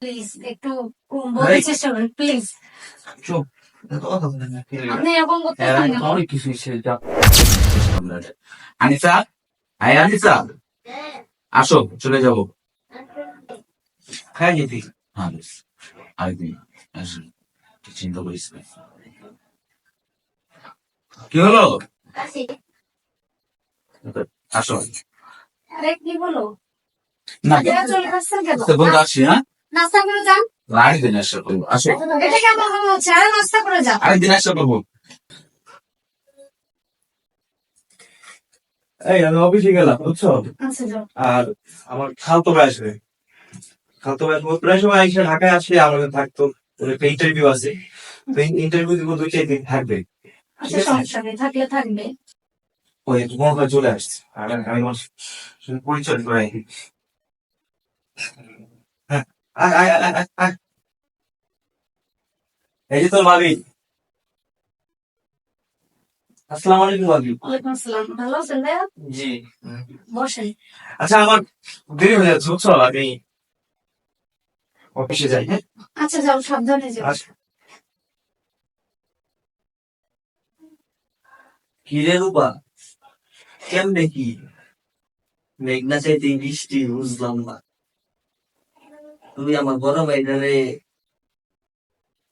Please একটু বলার চেষ্টা করেন প্লিজ। চুপ, এত কথা বলেন না। আপনি এরকম করতেছেন কেন? অনেক কিছু আনিসা, আয় আনিসা, আসো চলে যাবো। হ্যাঁ যেতি, হ্যাঁ বেশ, আরেকদিন আসো, চিন্তা করিস না। কি হলো? আসো আরে কি হলো? না, চলে আসছেন কেন? বন্ধু আসি। হ্যাঁ, নাস্তা করে যান। আরেকদিন আসো করবো, আসো এটা কেমন হচ্ছে? আরে নাস্তা করে যান। আরেকদিন আসো করবো। এই আমি অফিসে গেলাম বুঝছো, আচ্ছা যাও। আর আমার খালতো ভাই আসবে। খালতো ভাই ও প্রায় সময় এসে ঢাকায় আসলে আমাদের থাকতো, ওর একটা ইন্টারভিউ আছে, তো ইন্টারভিউ দিব 2-4 দিন থাকবে। আচ্ছা সমস্যা নেই, থাকলে থাকবে। ওই মনে হয় চলে আসছে, আর আমি তোমার সাথে পরিচয় করে আই। হ্যাঁ, আয় আয় আয় আয় আয়। এই যে তোর ভাবি। আসসালামু আলাইকুম ভাবি। ওয়ালাইকুম আসসালাম। ভালো আছেন ভাইয়া? জি। বসেন। আচ্ছা আমার দেরি হয়ে যাচ্ছে বুঝছো, আমি অফিসে যাই। হ্যাঁ, আচ্ছা যাও, সাবধানে যাও। আচ্ছা। কি রে রূপা, কেমনে কি মেঘনা চাইতে বৃষ্টি বুঝলাম না, তুমি আমার বড় ভাইটারে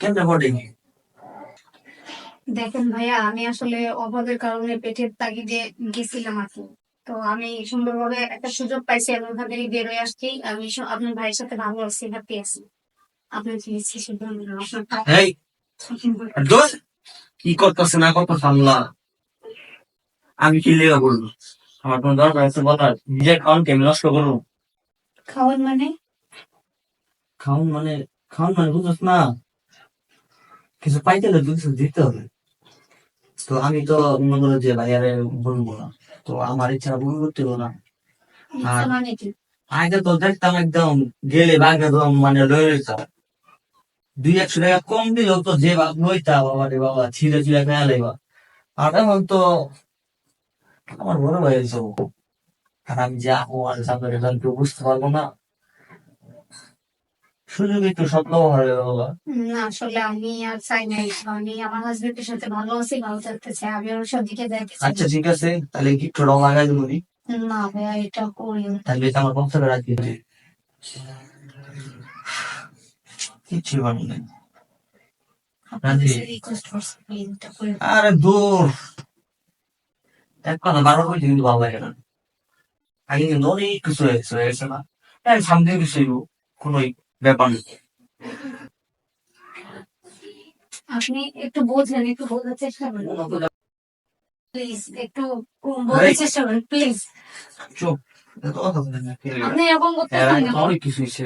কেমনে পড়ে? দেখেন ভাইয়া, আমি আসলে অভাবের কারণে পেটের তাগিদে গেছিলাম আর কি। তো আমি সুন্দরভাবে একটা সুযোগ পাইছি, আমি ওখান থেকে বেরোয় আসছি। আমি আপনার ভাইয়ের সাথে ভালো আছি, হ্যাপি আছি। আপনার কি ইচ্ছে সেটা আমি এই দোষ কি করতেছে না করতেছে আল্লাহ, আমি কি লেগা বলবো? আমার কোনো দরকার আছে বলার? নিজের খাওয়ান কে আমি নষ্ট করবো? খাওয়ান মানে? খাওয়ান মানে, খাওয়ান মানে বুঝছ না, কিছু পাইতে হলে কিছু দিতে হবে। তো আমি তো মনে করো যে ভাইয়ারে বলবো না, তো আমার ইচ্ছা পূরণ করতে হবে না। আর ইচ্ছা মানে কি? আগে তো দেখতাম একদম গেলে ভাগ একদম মানে লয়ে যেতাম, 200-100 টাকা কম দিলেও তো যে ভাগ লইতা, বাবা রে বাবা, ছিঁড়ে ছিঁড়ে খেয়া লাগবা। আর এখন তো আমার বড় ভাই হয়েছে, আর আমি যা ও আর সামনে রেজাল্ট কেউ বুঝতে পারবো না, সুযোগ একটু স্বপ্ন হয়ে গেল। না আসলে আমি আর চাই নাই। আমি আমার হাজবেন্ডের সাথে ভালো আছি, ভালো থাকতে চাই। আমি ওর সাথে দিকে যাইতে চাই আচ্ছা ঠিক আছে, তাহলে কি একটু রং লাগাই দেবো নি? না। না ভাইয়া, এটা করি না। তাহলে এটা আমার পক্ষে রাখি কিচ্ছু পারবো না। রাজি? রিকোয়েস্ট করছি, প্লিজ এটা করে দিন। আরে দূর, এক কথা বারবার বলছি কিন্তু ভালো লাগে না। আগে কিন্তু অনেক কিছু হয়ে গেছে না, সামনে কিছু কোনো ব্যাপার নেই। আপনি একটু বোঝেন, একটু বোঝার চেষ্টা করেন প্লিজ। একটু বোঝার এই, চেষ্টা করেন প্লিজ। চুপ, এত কথা বলেন না। আপনি এরকম করতেছেন কেন? অনেক কিছু হয়েছে,